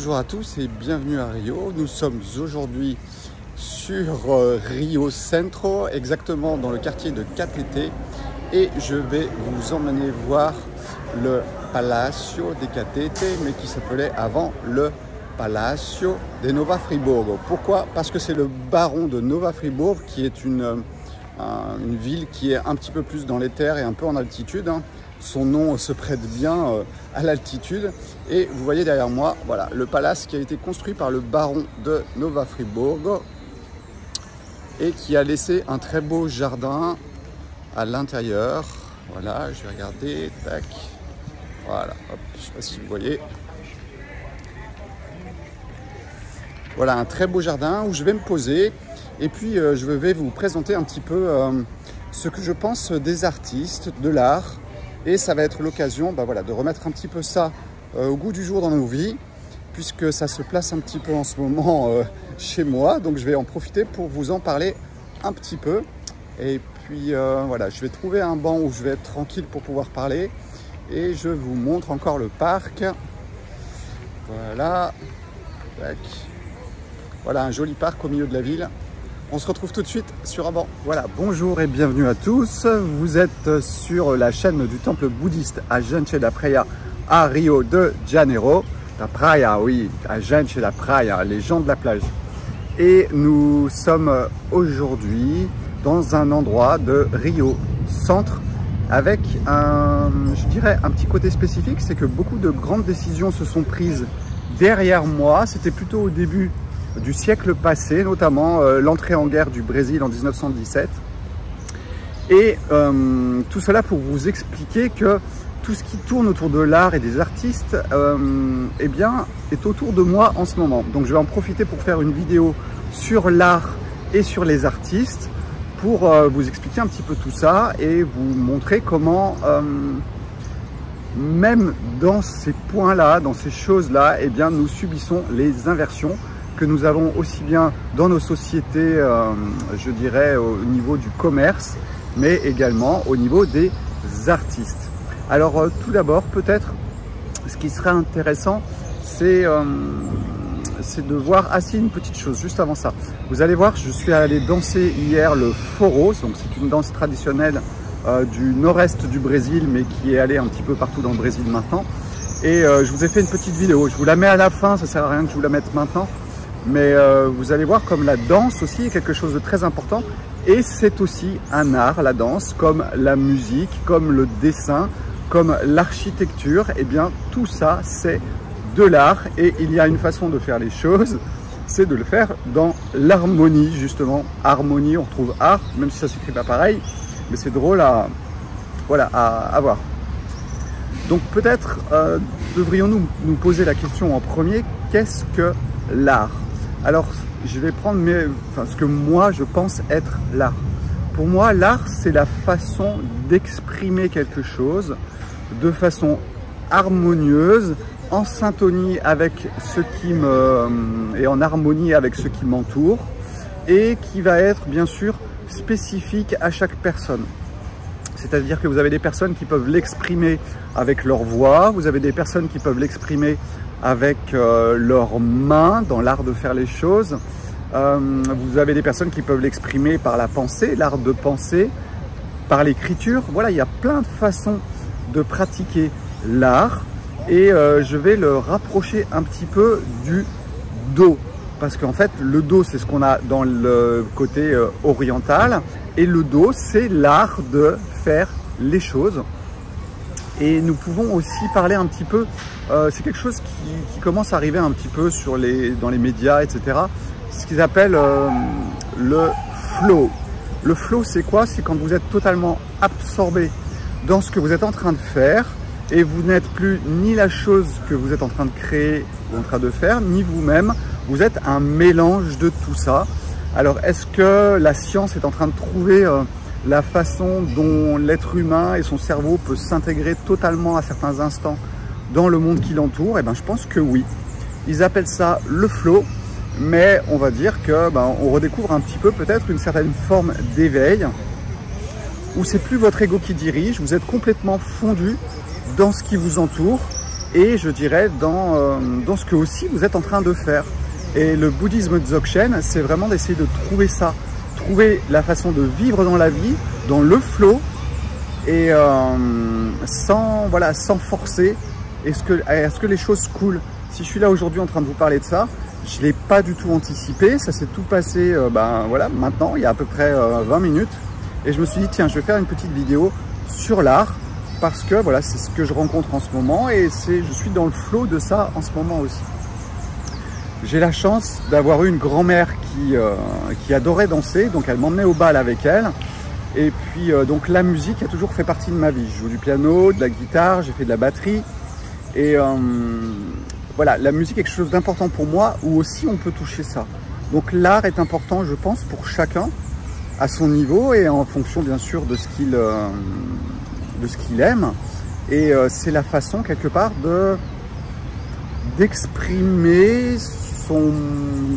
bonjour à tous et bienvenue à Rio. Nous sommes aujourd'hui sur Rio Centro, exactement dans le quartier de Catete, et je vais vous emmener voir le Palacio de Catete, mais qui s'appelait avant le Palacio de Nova Friburgo. Pourquoi? Parce que c'est le baron de Nova Friburgo, qui est une ville qui est un petit peu plus dans les terres et un peu en altitude. Son nom se prête bien à l'altitude. Et vous voyez derrière moi, voilà, le palace qui a été construit par le baron de Nova Friburgo et qui a laissé un très beau jardin à l'intérieur. Voilà, je vais regarder, tac. Voilà, hop, je ne sais pas si vous voyez. Voilà, un très beau jardin où je vais me poser. Et puis, je vais vous présenter un petit peu ce que je pense des artistes, de l'art. Et ça va être l'occasion voilà, de remettre un petit peu ça au goût du jour dans nos vies, puisque ça se place un petit peu en ce moment chez moi. Donc je vais en profiter pour vous en parler un petit peu. Et puis voilà, je vais trouver un banc où je vais être tranquille pour pouvoir parler. Et je vous montre encore le parc. Voilà. Tac. Voilà un joli parc au milieu de la ville. On se retrouve tout de suite sur un banc. Voilà, bonjour et bienvenue à tous. Vous êtes sur la chaîne du temple bouddhiste à Gente da Praia à Rio de Janeiro. La Praia, oui, à Gente da Praia, les gens de la plage. Et nous sommes aujourd'hui dans un endroit de Rio Centre avec je dirais, un petit côté spécifique, c'est que beaucoup de grandes décisions se sont prises derrière moi. C'était plutôt au début du siècle passé, notamment l'entrée en guerre du Brésil en 1917. Et tout cela pour vous expliquer que tout ce qui tourne autour de l'art et des artistes eh bien, est autour de moi en ce moment. Donc je vais en profiter pour faire une vidéo sur l'art et sur les artistes pour vous expliquer un petit peu tout ça et vous montrer comment même dans ces points-là, dans ces choses-là, eh bien, nous subissons les inversions que nous avons aussi bien dans nos sociétés, je dirais, au niveau du commerce, mais également au niveau des artistes. Alors, tout d'abord, peut-être, ce qui serait intéressant, c'est de voir, si une petite chose, juste avant ça. Vous allez voir, je suis allé danser hier le Forró, donc c'est une danse traditionnelle du nord-est du Brésil, mais qui est allée un petit peu partout dans le Brésil maintenant. Et je vous ai fait une petite vidéo, je vous la mets à la fin, ça ne sert à rien que je vous la mette maintenant. Mais vous allez voir comme la danse aussi est quelque chose de très important. Et c'est aussi un art, la danse, comme la musique, comme le dessin, comme l'architecture. Et bien tout ça, c'est de l'art. Et il y a une façon de faire les choses, c'est de le faire dans l'harmonie, justement. Harmonie, on retrouve art, même si ça ne s'écrit pas pareil. Mais c'est drôle à voir. Donc peut-être devrions-nous nous poser la question en premier, qu'est-ce que l'art? Alors, je vais prendre ce que moi je pense être l'art. Pour moi, l'art, c'est la façon d'exprimer quelque chose de façon harmonieuse, en syntonie avec ce qui et en harmonie avec ce qui m'entoure, et qui va être bien sûr spécifique à chaque personne. C'est-à-dire que vous avez des personnes qui peuvent l'exprimer avec leur voix, vous avez des personnes qui peuvent l'exprimer avec leurs mains, dans l'art de faire les choses. Vous avez des personnes qui peuvent l'exprimer par la pensée, l'art de penser, par l'écriture. Voilà, il y a plein de façons de pratiquer l'art. Et je vais le rapprocher un petit peu du Do. Parce qu'en fait, le Do, c'est ce qu'on a dans le côté oriental. Et le Do, c'est l'art de faire les choses. Et nous pouvons aussi parler un petit peu, c'est quelque chose qui commence à arriver un petit peu dans les médias, etc. C'est ce qu'ils appellent le flow. Le flow, c'est quoi? C'est quand vous êtes totalement absorbé dans ce que vous êtes en train de faire et vous n'êtes plus ni la chose que vous êtes en train de créer ou en train de faire, ni vous-même. Vous êtes un mélange de tout ça. Alors, est-ce que la science est en train de trouver la façon dont l'être humain et son cerveau peut s'intégrer totalement à certains instants dans le monde qui l'entoure? Eh bien, je pense que oui. Ils appellent ça le flow, mais on va dire que on redécouvre un petit peu peut-être une certaine forme d'éveil où c'est plus votre ego qui dirige, vous êtes complètement fondu dans ce qui vous entoure et je dirais dans ce que aussi vous êtes en train de faire. Et le bouddhisme Dzogchen, c'est vraiment d'essayer de trouver ça, trouver la façon de vivre dans la vie, dans le flow, et sans forcer, à ce que les choses coulent. Si je suis là aujourd'hui en train de vous parler de ça, je ne l'ai pas du tout anticipé, ça s'est tout passé maintenant, il y a à peu près 20 minutes. Et je me suis dit, tiens, je vais faire une petite vidéo sur l'art, parce que voilà, c'est ce que je rencontre en ce moment, et je suis dans le flow de ça en ce moment aussi. J'ai la chance d'avoir eu une grand-mère qui adorait danser, donc elle m'emmenait au bal avec elle. Et puis donc la musique a toujours fait partie de ma vie. Je joue du piano, de la guitare, j'ai fait de la batterie. Et voilà, la musique est quelque chose d'important pour moi, où aussi on peut toucher ça. Donc l'art est important, je pense, pour chacun, à son niveau et en fonction bien sûr de ce qu'il aime. Et c'est la façon quelque part d'exprimer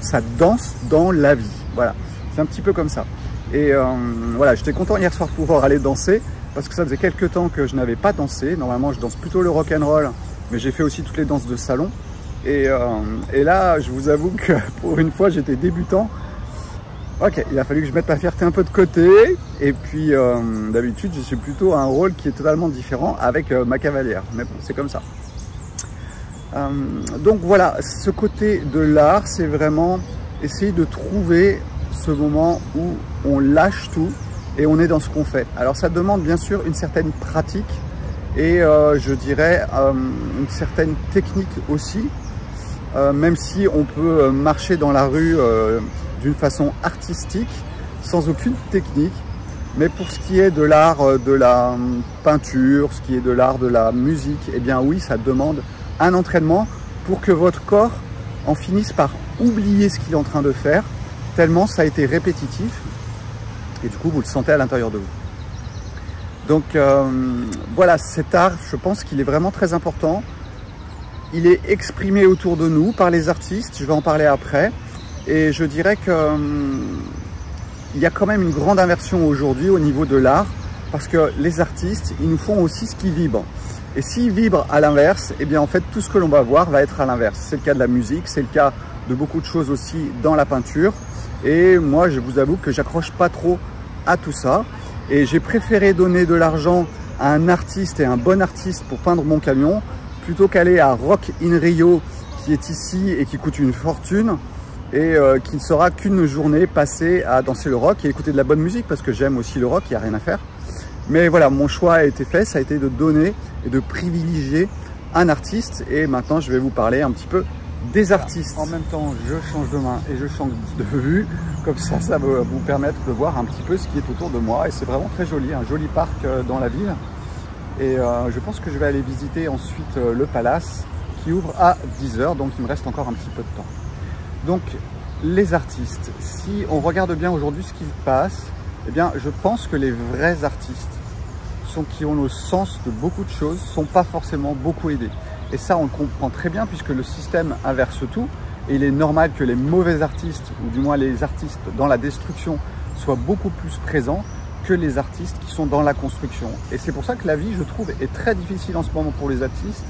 sa danse dans la vie. Voilà, c'est un petit peu comme ça. Et voilà, j'étais content hier soir de pouvoir aller danser, parce que ça faisait quelques temps que je n'avais pas dansé. Normalement je danse plutôt le rock'n'roll, mais j'ai fait aussi toutes les danses de salon. Et là, je vous avoue que pour une fois j'étais débutant. Ok, il a fallu que je mette ma fierté un peu de côté. Et puis d'habitude je suis plutôt un rôle qui est totalement différent avec ma cavalière. Mais bon, c'est comme ça. Donc voilà, ce côté de l'art, c'est vraiment essayer de trouver ce moment où on lâche tout et on est dans ce qu'on fait. Alors ça demande bien sûr une certaine pratique et je dirais une certaine technique aussi, même si on peut marcher dans la rue d'une façon artistique, sans aucune technique. Mais pour ce qui est de l'art de la peinture, ce qui est de l'art de la musique, eh bien oui, ça demande un entraînement pour que votre corps en finisse par oublier ce qu'il est en train de faire, tellement ça a été répétitif, et du coup vous le sentez à l'intérieur de vous. Donc voilà, cet art, je pense qu'il est vraiment très important. Il est exprimé autour de nous par les artistes, je vais en parler après, et je dirais que il y a quand même une grande inversion aujourd'hui au niveau de l'art, parce que les artistes, ils nous font aussi ce qui vibre. Et s'ils vibrent à l'inverse, eh bien en fait tout ce que l'on va voir va être à l'inverse. C'est le cas de la musique, c'est le cas de beaucoup de choses aussi dans la peinture. Et moi, je vous avoue que j'accroche pas trop à tout ça. Et j'ai préféré donner de l'argent à un artiste et un bon artiste pour peindre mon camion, plutôt qu'aller à Rock in Rio, qui est ici et qui coûte une fortune, et qui ne sera qu'une journée passée à danser le rock et écouter de la bonne musique, parce que j'aime aussi le rock, il n'y a rien à faire. Mais voilà, mon choix a été fait, ça a été de donner et de privilégier un artiste. Et maintenant, je vais vous parler un petit peu des artistes. En même temps, je change de main et je change de vue. Comme ça, ça va vous permettre de voir un petit peu ce qui est autour de moi. Et c'est vraiment très joli, un joli parc dans la ville. Et je pense que je vais aller visiter ensuite le Palace qui ouvre à 10 h. Donc, il me reste encore un petit peu de temps. Donc, les artistes, si on regarde bien aujourd'hui ce qui se passe, eh bien, je pense que les vrais artistes qui ont le sens de beaucoup de choses, sont pas forcément beaucoup aidés. Et ça, on le comprend très bien puisque le système inverse tout. Et il est normal que les mauvais artistes, ou du moins les artistes dans la destruction, soient beaucoup plus présents que les artistes qui sont dans la construction. Et c'est pour ça que la vie, je trouve, est très difficile en ce moment pour les artistes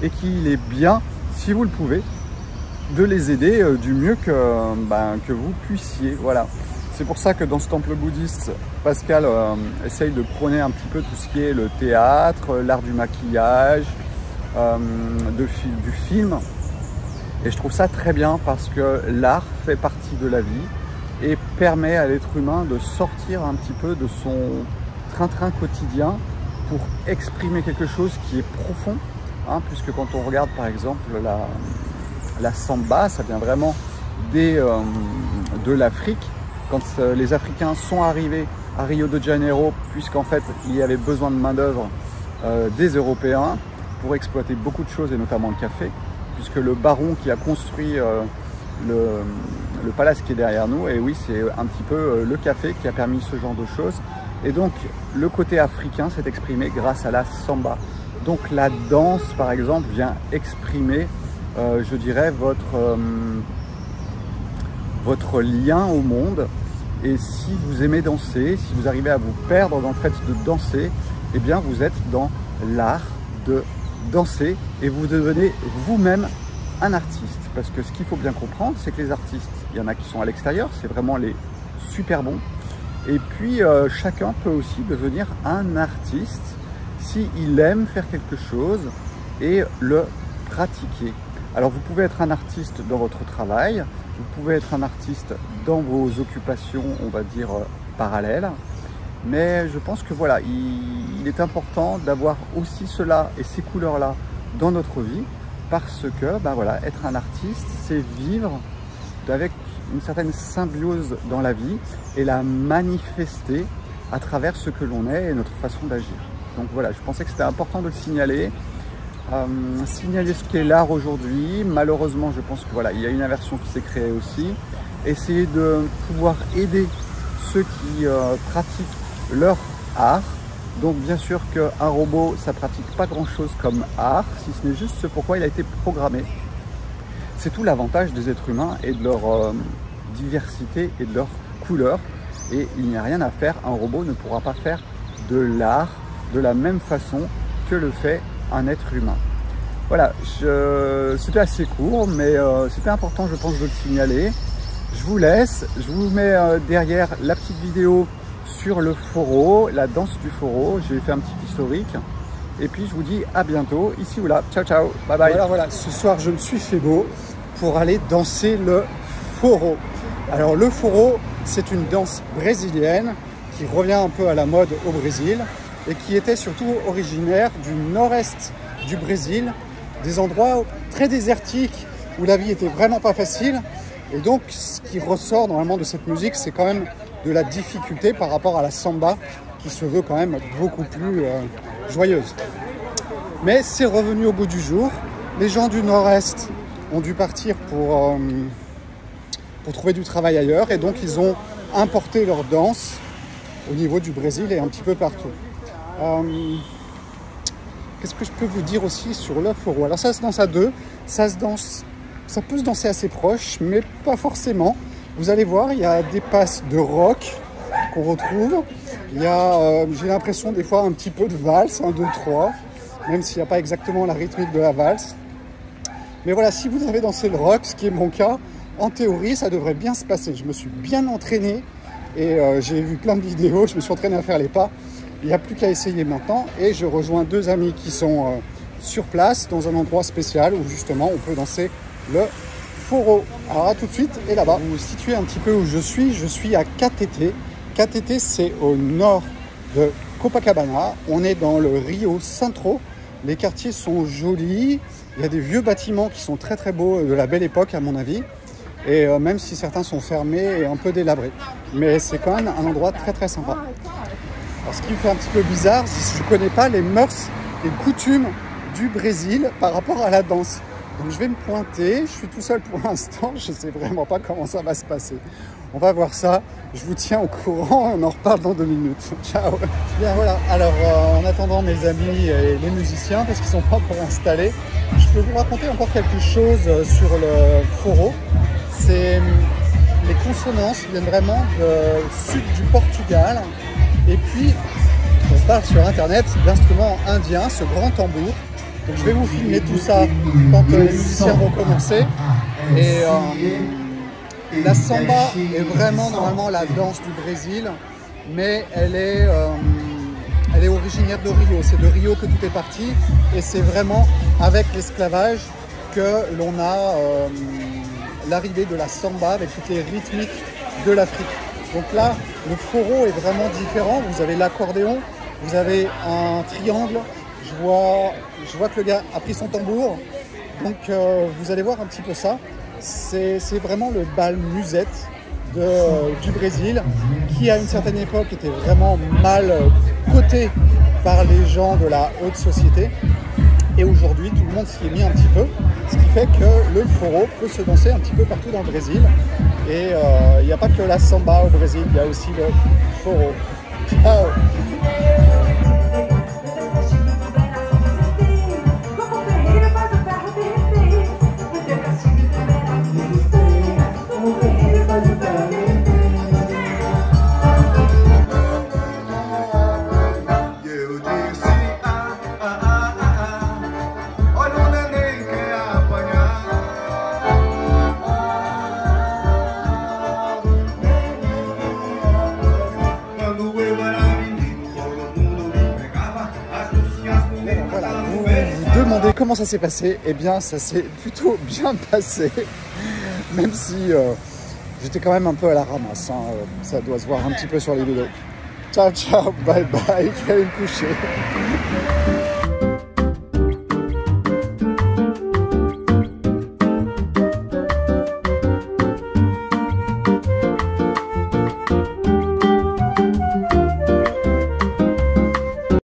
et qu'il est bien, si vous le pouvez, de les aider du mieux que vous puissiez. Voilà. C'est pour ça que dans ce temple bouddhiste, Pascal essaye de prôner un petit peu tout ce qui est le théâtre, l'art du maquillage, du film. Et je trouve ça très bien parce que l'art fait partie de la vie et permet à l'être humain de sortir un petit peu de son train-train quotidien pour exprimer quelque chose qui est profond. Hein, puisque quand on regarde par exemple la samba, ça vient vraiment de l'Afrique. Quand les Africains sont arrivés à Rio de Janeiro, puisqu'en fait il y avait besoin de main d'œuvre des Européens pour exploiter beaucoup de choses et notamment le café, puisque le baron qui a construit le palace qui est derrière nous, et oui, c'est un petit peu le café qui a permis ce genre de choses. Et donc le côté africain s'est exprimé grâce à la samba. Donc la danse par exemple vient exprimer je dirais votre lien au monde. Et si vous aimez danser, si vous arrivez à vous perdre dans le fait de danser, eh bien vous êtes dans l'art de dansez et vous devenez vous-même un artiste. Parce que ce qu'il faut bien comprendre, c'est que les artistes, il y en a qui sont à l'extérieur, c'est vraiment les super bons. Et puis chacun peut aussi devenir un artiste s'il aime faire quelque chose et le pratiquer. Alors vous pouvez être un artiste dans votre travail, vous pouvez être un artiste dans vos occupations, on va dire parallèles, mais je pense que voilà, il est important d'avoir aussi cela et ces couleurs-là dans notre vie, parce que ben voilà, être un artiste, c'est vivre avec une certaine symbiose dans la vie et la manifester à travers ce que l'on est et notre façon d'agir. Donc voilà, je pensais que c'était important de le signaler. Signaler ce qu'est l'art aujourd'hui. Malheureusement, je pense que voilà, il y a une inversion qui s'est créée aussi. Essayer de pouvoir aider ceux qui pratiquent leur art. Donc bien sûr qu'un robot, ça pratique pas grand-chose comme art, si ce n'est juste ce pourquoi il a été programmé. C'est tout l'avantage des êtres humains et de leur diversité et de leur couleur. Et il n'y a rien à faire, un robot ne pourra pas faire de l'art de la même façon que le fait un être humain. Voilà, c'était assez court, mais c'était important, je pense, de le signaler. Je vous laisse, je vous mets derrière la petite vidéo sur le foro, la danse du foro. J'ai fait un petit historique. Et puis je vous dis à bientôt, ici ou là. Ciao, ciao, bye bye. Voilà, ce soir je me suis fait beau pour aller danser le foro. Alors le foro, c'est une danse brésilienne qui revient un peu à la mode au Brésil et qui était surtout originaire du nord-est du Brésil, des endroits très désertiques où la vie était vraiment pas facile. Et donc ce qui ressort normalement de cette musique, c'est quand même de la difficulté par rapport à la samba qui se veut quand même beaucoup plus joyeuse. Mais c'est revenu au goût du jour. Les gens du nord-est ont dû partir pour trouver du travail ailleurs et donc ils ont importé leur danse au niveau du Brésil et un petit peu partout. Qu'est-ce que je peux vous dire aussi sur le foro? Alors ça se danse à deux, ça peut se danser assez proche, mais pas forcément. Vous allez voir, il y a des passes de rock qu'on retrouve. Il y a, j'ai l'impression des fois un petit peu de valse, 1, 2, 3, même s'il n'y a pas exactement la rythmique de la valse. Mais voilà, si vous avez dansé le rock, ce qui est mon cas, en théorie, ça devrait bien se passer. Je me suis bien entraîné et j'ai vu plein de vidéos, je me suis entraîné à faire les pas. Il n'y a plus qu'à essayer maintenant et je rejoins deux amis qui sont sur place dans un endroit spécial où justement on peut danser le foro. Alors à tout de suite et là-bas. Vous vous situez un petit peu où je suis à Cateté. Cateté, c'est au nord de Copacabana. On est dans le Rio Centro. Les quartiers sont jolis. Il y a des vieux bâtiments qui sont très très beaux de la belle époque à mon avis. Et même si certains sont fermés et un peu délabrés. Mais c'est quand même un endroit très très sympa. Alors ce qui me fait un petit peu bizarre, c'est que je ne connais pas les mœurs et coutumes du Brésil par rapport à la danse. Donc je vais me pointer, je suis tout seul pour l'instant, je ne sais vraiment pas comment ça va se passer. On va voir ça, je vous tiens au courant, on en reparle dans 2 minutes. Ciao. Bien voilà, alors en attendant mes amis et les musiciens, parce qu'ils ne sont pas encore installés, je peux vous raconter encore quelque chose sur le foro. Les consonances viennent vraiment du sud du Portugal. Et puis, on parle sur internet d'instruments indiens, ce grand tambour. Donc je vais vous filmer tout ça quand les musiciens vont commencer. Et la samba est vraiment normalement la danse du Brésil, mais elle est originaire de Rio. C'est de Rio que tout est parti. Et c'est vraiment avec l'esclavage que l'on a l'arrivée de la samba avec toutes les rythmiques de l'Afrique. Donc là, le foro est vraiment différent. Vous avez l'accordéon, vous avez un triangle. Je vois que le gars a pris son tambour. Donc vous allez voir un petit peu ça. C'est vraiment le bal musette du Brésil qui à une certaine époque était vraiment mal coté par les gens de la haute société. Et aujourd'hui, tout le monde s'y est mis un petit peu. Ce qui fait que le foro peut se danser un petit peu partout dans le Brésil. Et il n'y a pas que la samba au Brésil, il y a aussi le foro. Ciao. demandé comment ça s'est passé, eh bien ça s'est plutôt bien passé, même si j'étais quand même un peu à la ramasse, hein. Ça doit se voir un petit peu sur les vidéos. Ciao, ciao, bye bye, je vais aller me coucher.